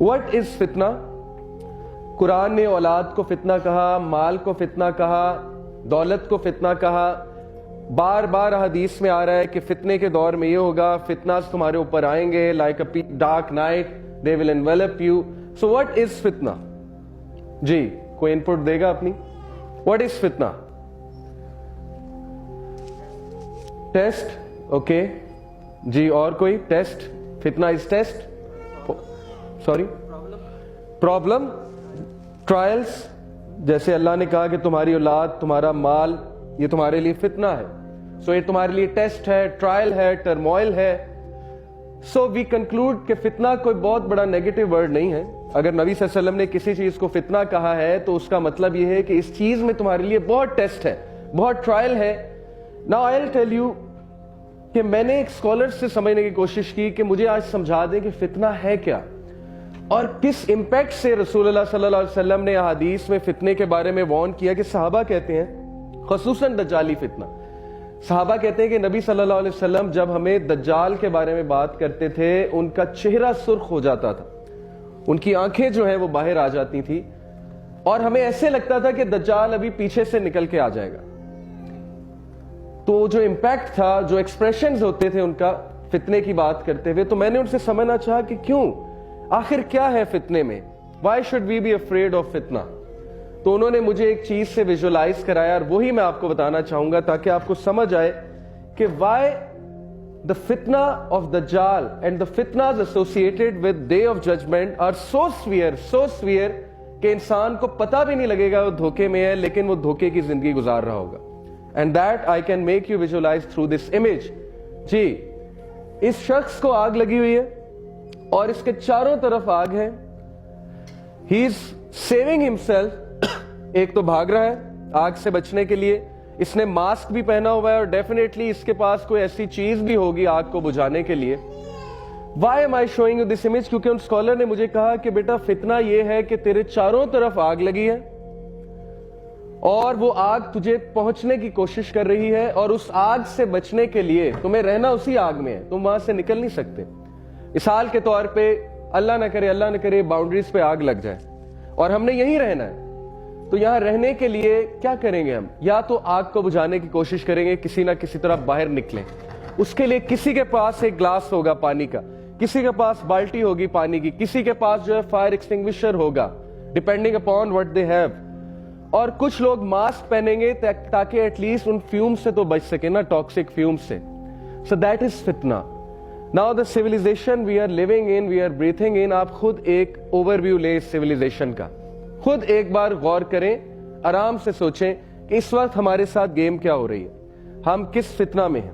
What is فتنہ؟ قرآن نے اولاد کو فتنہ کہا، مال کو فتنہ کہا، دولت کو فتنہ کہا. بار بار حدیث میں آ رہا ہے کہ فتنے کے دور میں یہ ہوگا، فتنہ تمہارے اوپر آئیں گے like a dark night, they will envelop you. So what is فتنہ؟ جی کوئی انپٹ دے گا اپنی؟ What is فتنہ؟ ٹیسٹ. اوکے جی اور کوئی؟ ٹیسٹ. فتنہ is test. Sorry problem, trials. جیسے اللہ نے کہا کہ تمہاری اولاد، تمہارا مال یہ تمہارے لیے فتنہ ہے. سو یہ تمہارے لیے ٹیسٹ ہے، ٹرائل ہے، ٹرموائل ہے. سو وی کنکلوڈ کہ فتنہ کوئی بہت بڑا نیگیٹو ورڈ نہیں ہے. اگر نبی صلی اللہ علیہ وسلم نے کسی چیز کو فتنہ کہا ہے تو اس کا مطلب یہ ہے کہ اس چیز میں تمہارے لیے بہت ٹیسٹ ہے، بہت ٹرائل ہے. Now I'll tell you کہ میں نے ایک اسکالر سے سمجھنے کی کوشش کی کہ مجھے آج سمجھا دیں کہ فتنہ ہے کیا اور کس امپیکٹ سے رسول اللہ صلی اللہ علیہ وسلم نے احادیث میں فتنے کے بارے میں وارن کیا. کہ صحابہ کہتے ہیں، خصوصاً دجالی فتنہ، صحابہ کہتے ہیں کہ نبی صلی اللہ علیہ وسلم جب ہمیں دجال کے بارے میں بات کرتے تھے ان کا چہرہ سرخ ہو جاتا تھا، ان کی آنکھیں جو ہیں وہ باہر آ جاتی تھی اور ہمیں ایسے لگتا تھا کہ دجال ابھی پیچھے سے نکل کے آ جائے گا. تو جو امپیکٹ تھا، جو ایکسپریشنز ہوتے تھے ان کا فتنے کی بات کرتے ہوئے، تو میں نے ان سے سمجھنا چاہا کہ کیوں، آخر کیا ہے فتنے میں. Why should we be afraid of فتنہ. تو انہوں نے مجھے ایک چیز سے ویژولائز کرایا اور وہی میں آپ کو بتانا چاہوں گا تاکہ آپ کو سمجھ آئے کہ Y the fitna of Dajjal and the fitnas associated with day of judgment are so severe کہ انسان کو پتہ بھی نہیں لگے گا وہ دھوکے میں ہے لیکن وہ دھوکے کی زندگی گزار رہا ہوگا. And that I can make you visualize through this image. جی اس شخص کو آگ لگی ہوئی ہے اور اس کے چاروں طرف آگ ہے. He is saving himself. ایک تو بھاگ رہا ہے آگ سے بچنے کے لیے، اس نے ماسک بھی پہنا ہوا ہے اور ڈیفینیٹلی اس کے پاس کوئی ایسی چیز بھی ہوگی آگ کو بجھانے کے لیے. Why am I showing you this image؟ کیونکہ ان اسکالر نے مجھے کہا کہ بیٹا فتنہ یہ ہے کہ تیرے چاروں طرف آگ لگی ہے اور وہ آگ تجھے پہنچنے کی کوشش کر رہی ہے اور اس آگ سے بچنے کے لیے تمہیں رہنا اسی آگ میں ہے، تم وہاں سے نکل نہیں سکتے. مثال کے طور پہ اللہ نہ کرے باؤنڈریز پہ آگ لگ جائے اور ہم نے یہیں رہنا ہے، تو یہاں رہنے کے لیے کیا کریں گے ہم؟ یا تو آگ کو بجھانے کی کوشش کریں گے، کسی نہ کسی طرح باہر نکلیں. اس کے لیے کسی کے پاس ایک گلاس ہوگا پانی کا، کسی کے پاس بالٹی ہوگی پانی کی، کسی کے پاس جو ہے فائر ایکسٹنگوشر ہوگا depending upon what they have. اور کچھ لوگ ماسک پہنیں گے تاکہ ایٹ لیسٹ ان فیوم سے تو بچ سکے نا، ٹاکسک فیوم سے. سو دیٹ از فتنہ. Now the civilisation we are living in, we are breathing in. آپ خود ایک اوور ویو لیں اس سیویلائزیشن کا، خود ایک بار غور کریں، آرام سے سوچیں کہ اس وقت ہمارے ساتھ گیم کیا ہو رہی ہے، ہم کس فتنہ میں ہیں.